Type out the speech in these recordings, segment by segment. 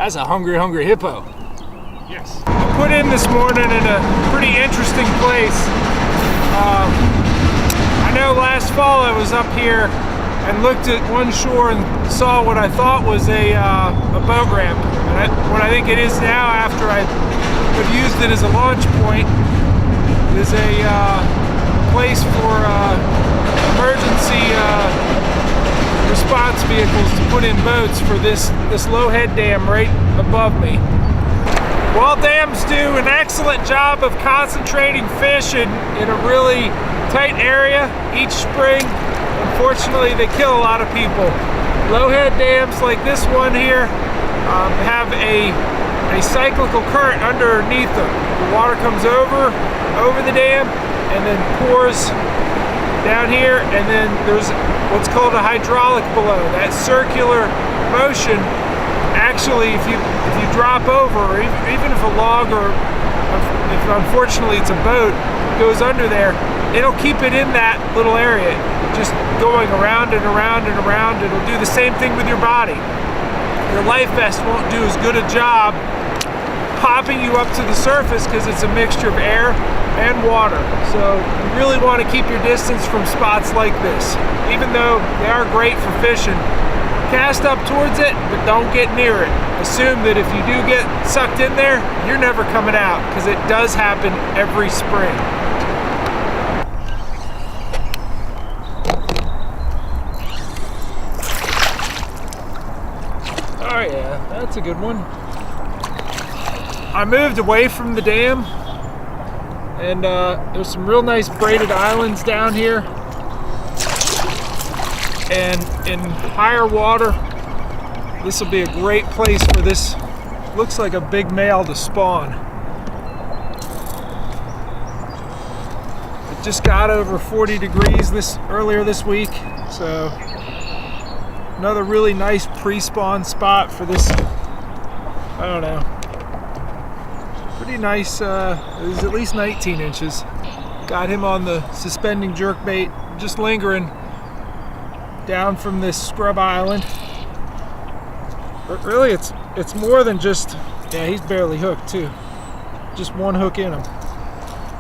That's a hungry, hungry hippo. Yes. I put in this morning in a pretty interesting place. I know last fall I was up here and looked at one shore and saw what I thought was a boat ramp. And what I think it is now, after I have used it as a launch point, is a place for emergency response vehicles to put in boats for this low head dam right above me. Well, dams do an excellent job of concentrating fish in a really tight area each spring. Unfortunately, they kill a lot of people. Low head dams like this one here have a cyclical current underneath them. The water comes over the dam and then pours down here, and then there's what's called a hydraulic below. That circular motion, actually, if you drop over, or even if a log, or if unfortunately it's a boat, goes under there, it'll keep it in that little area, just going around and around and around. It'll do the same thing with your body. Your life vest won't do as good a job popping you up to the surface because it's a mixture of air and water. So you really want to keep your distance from spots like this. Even though they are great for fishing, cast up towards it, but don't get near it. Assume that if you do get sucked in there, you're never coming out, because it does happen every spring. Oh yeah, that's a good one. I moved away from the dam, and there's some real nice braided islands down here. And in higher water, this will be a great place for this. Looks like a big male to spawn. It just got over 40 degrees earlier this week, so another really nice pre-spawn spot for this. I don't know. Pretty nice. It was at least 19 inches. Got him on the suspending jerkbait, just lingering down from this scrub island. But really, it's more than just, yeah, he's barely hooked too. Just one hook in him.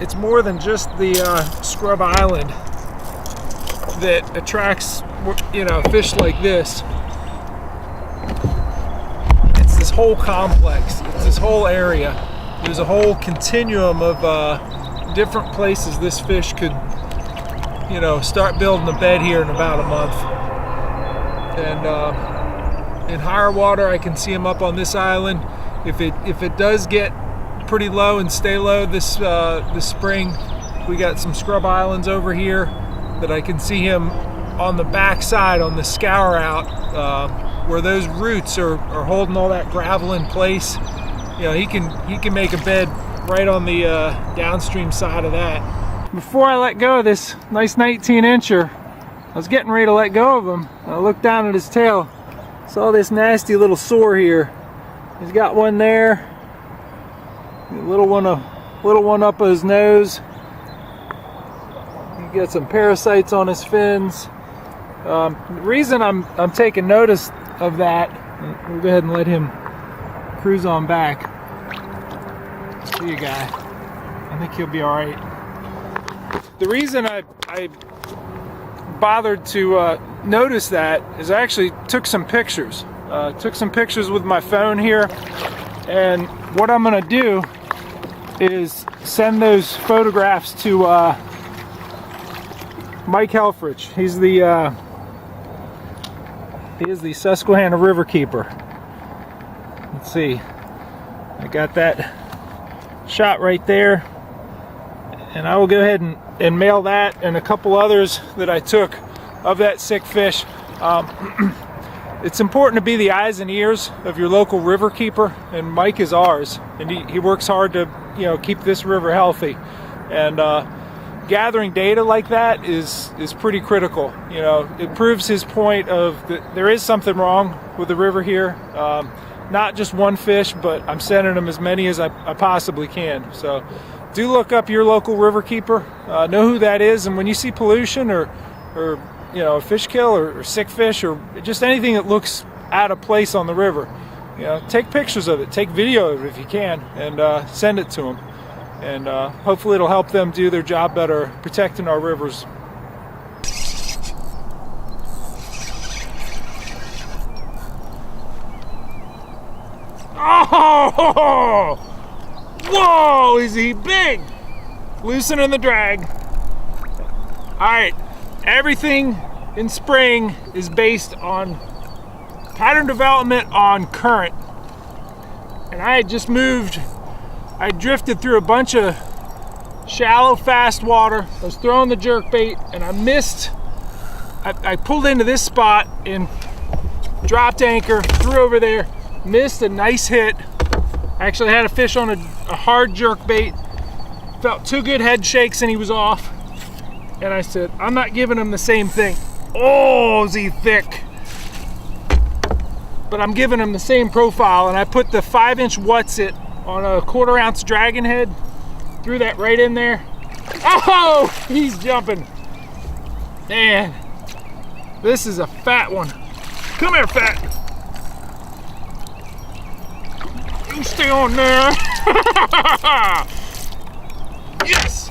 It's more than just the scrub island that attracts, you know, fish like this. It's this whole complex. It's this whole area. There's a whole continuum of different places this fish could, you know, start building a bed here in about a month. And in higher water, I can see him up on this island. If it does get pretty low and stay low this spring, we got some scrub islands over here that I can see him on the back side, on the scour out, where those roots are holding all that gravel in place. You know, he can make a bed right on the downstream side of that. Before I let go of this nice 19-incher, I was getting ready to let go of him. I looked down at his tail, saw this nasty little sore here. He's got one there, a little one up his nose. He got some parasites on his fins. The reason I'm taking notice of that, we'll go ahead and let him cruise on back. See you, guy. I think he'll be all right. The reason I bothered to notice that is I actually took some pictures. Took some pictures with my phone here, and what I'm gonna do is send those photographs to Mike Helfrich. He is the Susquehanna River Keeper. Let's see, I got that shot right there, and I will go ahead and mail that and a couple others that I took of that sick fish. It's important to be the eyes and ears of your local river keeper, and Mike is ours, and he works hard to, you know, keep this river healthy. And gathering data like that is pretty critical. You know, it proves his point of that there is something wrong with the river here. Not just one fish, but I'm sending them as many as I possibly can. So do look up your local river keeper, know who that is, and when you see pollution or you know, a fish kill or sick fish or just anything that looks out of place on the river, You know, take pictures of it, take video of it if you can, and send it to them. And hopefully it'll help them do their job better protecting our rivers. Oh! Whoa, is he big? Loosening the drag. All right, everything in spring is based on pattern development on current. And I had just moved, I drifted through a bunch of shallow, fast water. I was throwing the jerkbait and I missed. I pulled into this spot and dropped anchor, threw over there, missed a nice hit. I actually had a fish on a hard jerkbait. Felt 2 good head shakes and he was off. And I said, I'm not giving him the same thing. Oh, is he thick? But I'm giving him the same profile, and I put the 5-inch What's-It on a 1/4 ounce dragon head. Threw that right in there. Oh, he's jumping. Man, this is a fat one. Come here, fat. You stay on there. Yes.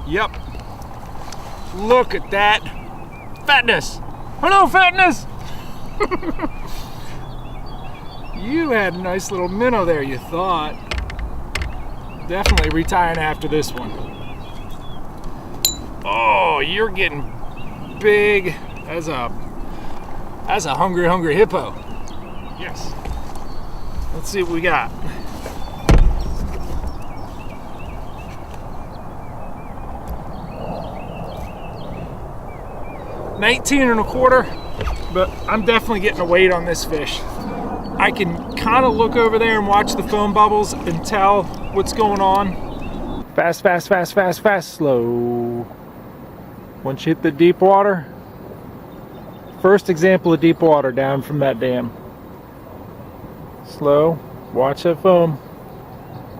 Yep. Look at that fatness. Hello, fatness. You had a nice little minnow there, you thought. Definitely retiring after this one. Oh, you're getting big as a hungry hippo. Yes. Let's see what we got. $19 1/4, but I'm definitely getting a weight on this fish. I can kind of look over there and watch the foam bubbles and tell what's going on. Fast, fast, fast, fast, fast, slow. Once you hit the deep water, first example of deep water down from that dam. Slow, watch that foam,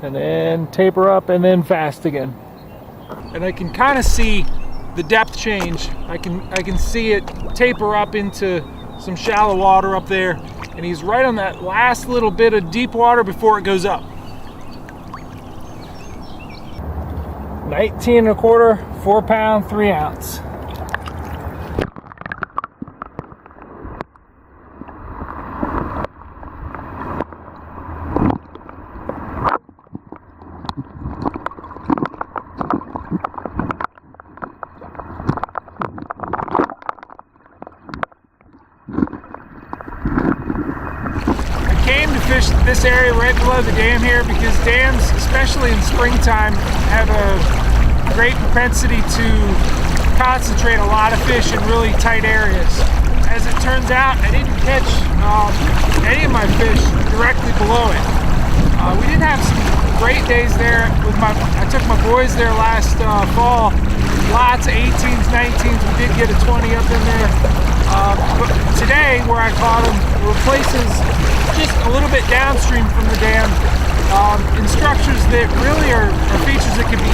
and then taper up and then fast again. And I can kind of see the depth change. I can see it taper up into some shallow water up there, and he's right on that last little bit of deep water before it goes up. 19 1/4, 4 pound, 3 ounce. Fish this area right below the dam here because dams, especially in springtime, have a great propensity to concentrate a lot of fish in really tight areas. As it turns out, I didn't catch any of my fish directly below it. We did have some great days there with I took my boys there last fall. Lots of 18s, 19s. We did get a 20 up in there. But today, where I caught them, were places just a little bit downstream from the dam, in structures that really are features that can be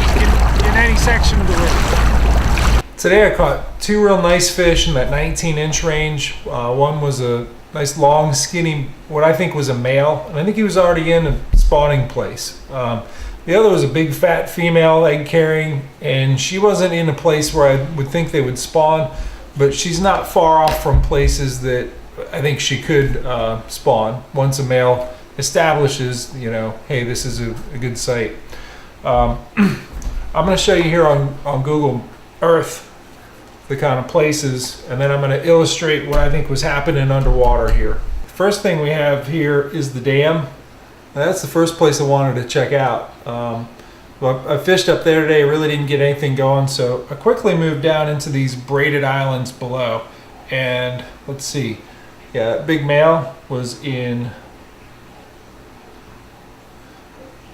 in any section of the river. Today I caught 2 real nice fish in that 19-inch range. One was a nice long skinny, what I think was a male, and I think he was already in a spawning place. The other was a big fat female egg carrying, and she wasn't in a place where I would think they would spawn, but she's not far off from places that I think she could spawn once a male establishes, you know, hey, this is a good site. I'm going to show you here on Google Earth the kind of places, and then I'm going to illustrate what I think was happening underwater here. First thing we have here is the dam. Now, that's the first place I wanted to check out. Well, I fished up there today, really didn't get anything going, so I quickly moved down into these braided islands below. And let's see, yeah, that big male was in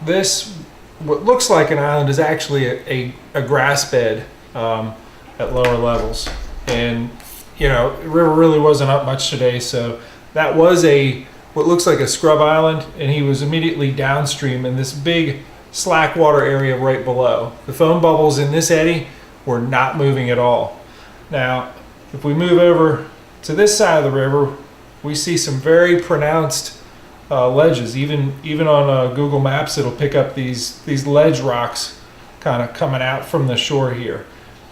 this, what looks like an island is actually a grass bed at lower levels. And, you know, the river really wasn't up much today, so that was what looks like a scrub island, and he was immediately downstream in this big slack water area right below. The foam bubbles in this eddy were not moving at all. Now, if we move over to this side of the river, we see some very pronounced ledges. Even on Google Maps, it'll pick up these ledge rocks kind of coming out from the shore here.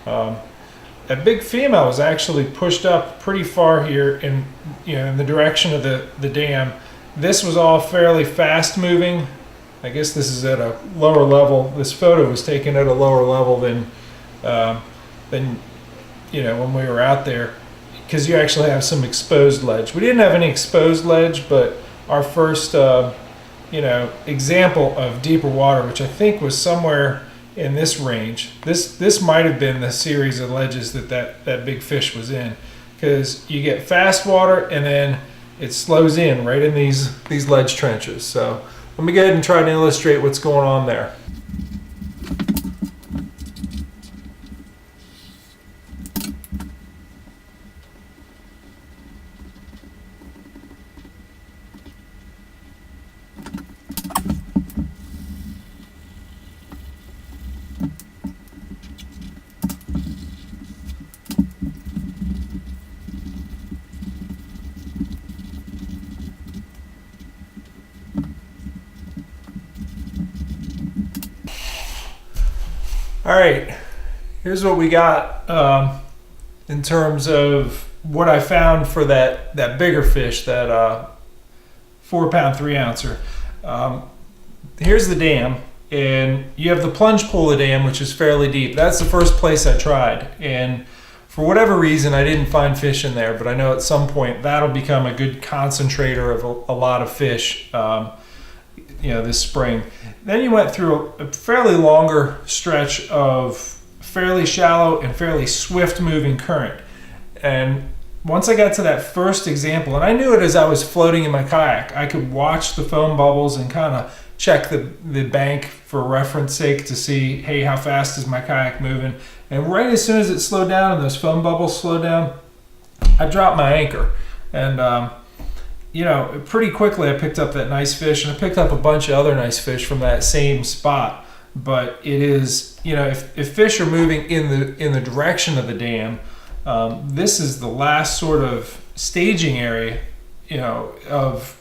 That big female was actually pushed up pretty far here in the direction of the dam. This was all fairly fast moving. I guess this is at a lower level. This photo was taken at a lower level than when we were out there, because you actually have some exposed ledge. We didn't have any exposed ledge, but our first example of deeper water, which I think was somewhere in this range. This might have been the series of ledges that big fish was in, because you get fast water and then it slows in right in these ledge trenches. So let me go ahead and try to illustrate what's going on there. All right, here's what we got in terms of what I found for that bigger fish, that 4-pound 3-ouncer. Here's the dam, and you have the plunge pool of the dam, which is fairly deep. That's the first place I tried, and for whatever reason I didn't find fish in there, but I know at some point that'll become a good concentrator of a lot of fish this spring. Then you went through a fairly longer stretch of fairly shallow and fairly swift moving current. And once I got to that first example, and I knew it as I was floating in my kayak, I could watch the foam bubbles and kind of check the bank for reference sake to see, hey, how fast is my kayak moving? And right as soon as it slowed down and those foam bubbles slowed down, I dropped my anchor. And pretty quickly I picked up that nice fish, and I picked up a bunch of other nice fish from that same spot. But it is, if fish are moving in the direction of the dam, this is the last sort of staging area, of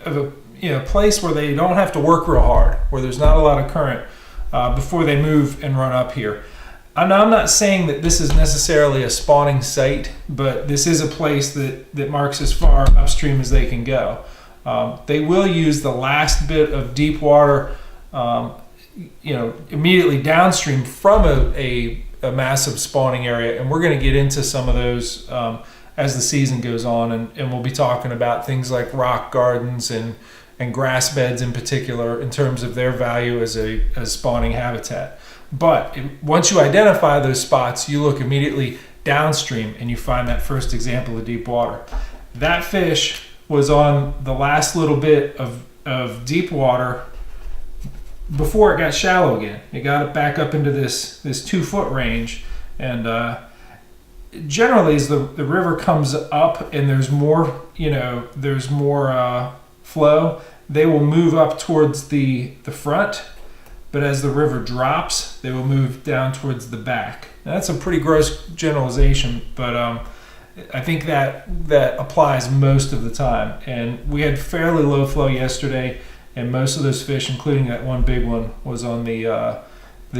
a place where they don't have to work real hard, where there's not a lot of current before they move and run up here. I'm not saying that this is necessarily a spawning site, but this is a place that marks as far upstream as they can go. They will use the last bit of deep water, immediately downstream from a massive spawning area, and we're going to get into some of those as the season goes on, and we'll be talking about things like rock gardens and grass beds in particular in terms of their value as spawning habitat. But once you identify those spots, you look immediately downstream and you find that first example of deep water. That fish was on the last little bit of deep water before it got shallow again. It got it back up into this 2-foot range, and generally as the river comes up and there's more flow, they will move up towards the front. But as the river drops, they will move down towards the back. Now, that's a pretty gross generalization, but I think that applies most of the time. And we had fairly low flow yesterday, and most of those fish, including that one big one, was on the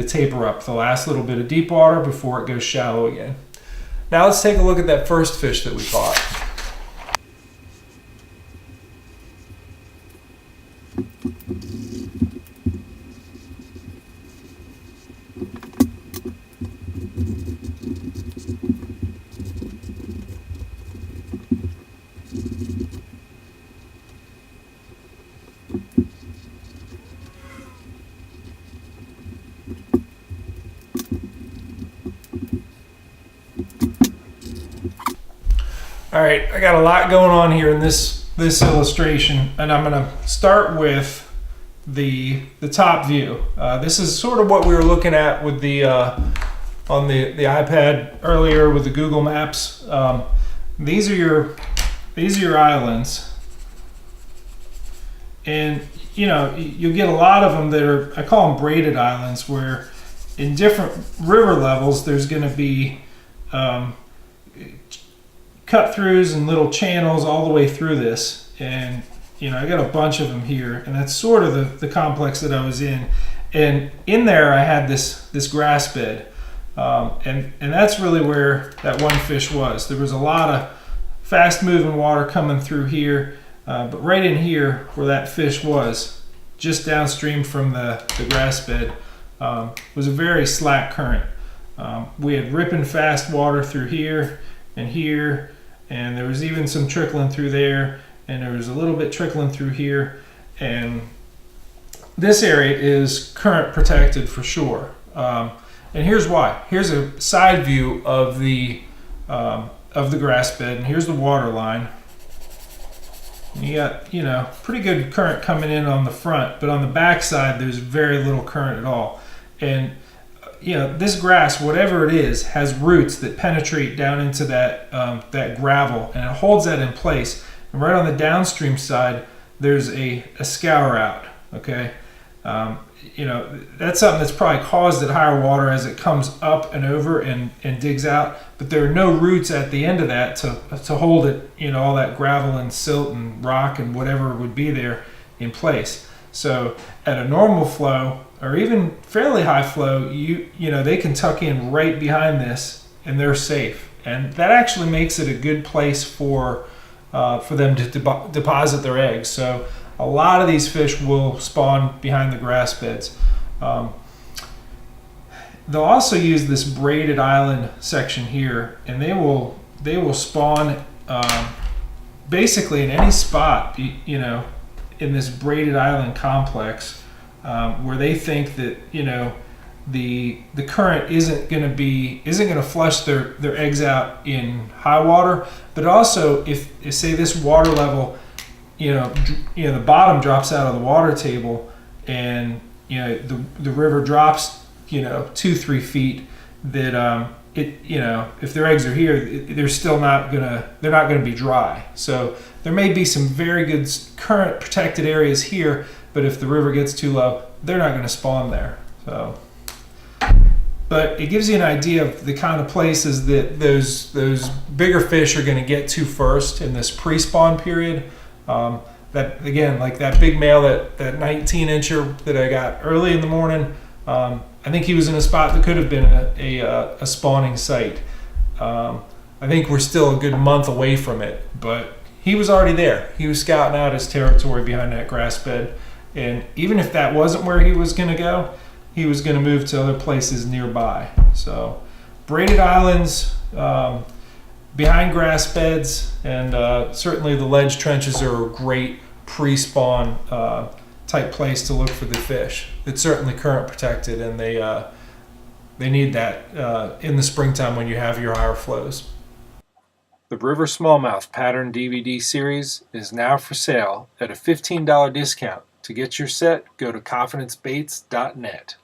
taper up, the last little bit of deep water before it goes shallow again. Now let's take a look at that first fish that we caught. All right, I got a lot going on here in this illustration, and I'm going to start with the top view. This is sort of what we were looking at with the on the iPad earlier with the Google Maps. These are your islands, and you get a lot of them that are, I call them braided islands, where in different river levels there's going to be cut throughs and little channels all the way through this, and you know, I got a bunch of them here, and that's sort of the complex that I was in. And in there I had this grass bed, and that's really where that one fish was. There was a lot of fast moving water coming through here, but right in here where that fish was, just downstream from the grass bed, was a very slack current. We had ripping fast water through here, and there was even some trickling through there, and there was a little bit trickling through here, and this area is current protected for sure. And here's why. Here's a side view of the grass bed, and here's the water line. And you got, you know, pretty good current coming in on the front, but on the back side there's very little current at all. And you know, this grass, whatever it is, has roots that penetrate down into that gravel, and it holds that in place. And right on the downstream side, there's a scour out. Okay, you know, that's something that's probably caused at higher water as it comes up and over and digs out. But there are no roots at the end of that to hold it, you know, all that gravel and silt and rock and whatever would be there in place. So at a normal flow, or even fairly high flow, you know, they can tuck in right behind this and they're safe. And that actually makes it a good place for them to deposit their eggs. So a lot of these fish will spawn behind the grass beds. They'll also use this braided island section here, and they will spawn basically in any spot, you know, in this braided island complex, where they think that, you know, the current isn't going to flush their eggs out in high water. But also, if say this water level, you know, the bottom drops out of the water table, and you know the river drops, you know, 2-3 feet, that you know, if their eggs are here, they're not gonna be dry. So there may be some very good current protected areas here, but if the river gets too low, they're not going to spawn there. So, but it gives you an idea of the kind of places that those bigger fish are going to get to first in this pre-spawn period. That again, like that big male, that 19-incher that I got early in the morning, I think he was in a spot that could have been a spawning site. I think we're still a good month away from it, but he was already there. He was scouting out his territory behind that grass bed. And even if that wasn't where he was going to go, he was going to move to other places nearby. So braided islands, behind grass beds, and certainly the ledge trenches are a great pre-spawn type place to look for the fish. It's certainly current protected, and they need that in the springtime when you have your higher flows. The River Smallmouth Pattern DVD series is now for sale at a $15 discount. To get your set, go to confidencebaits.net.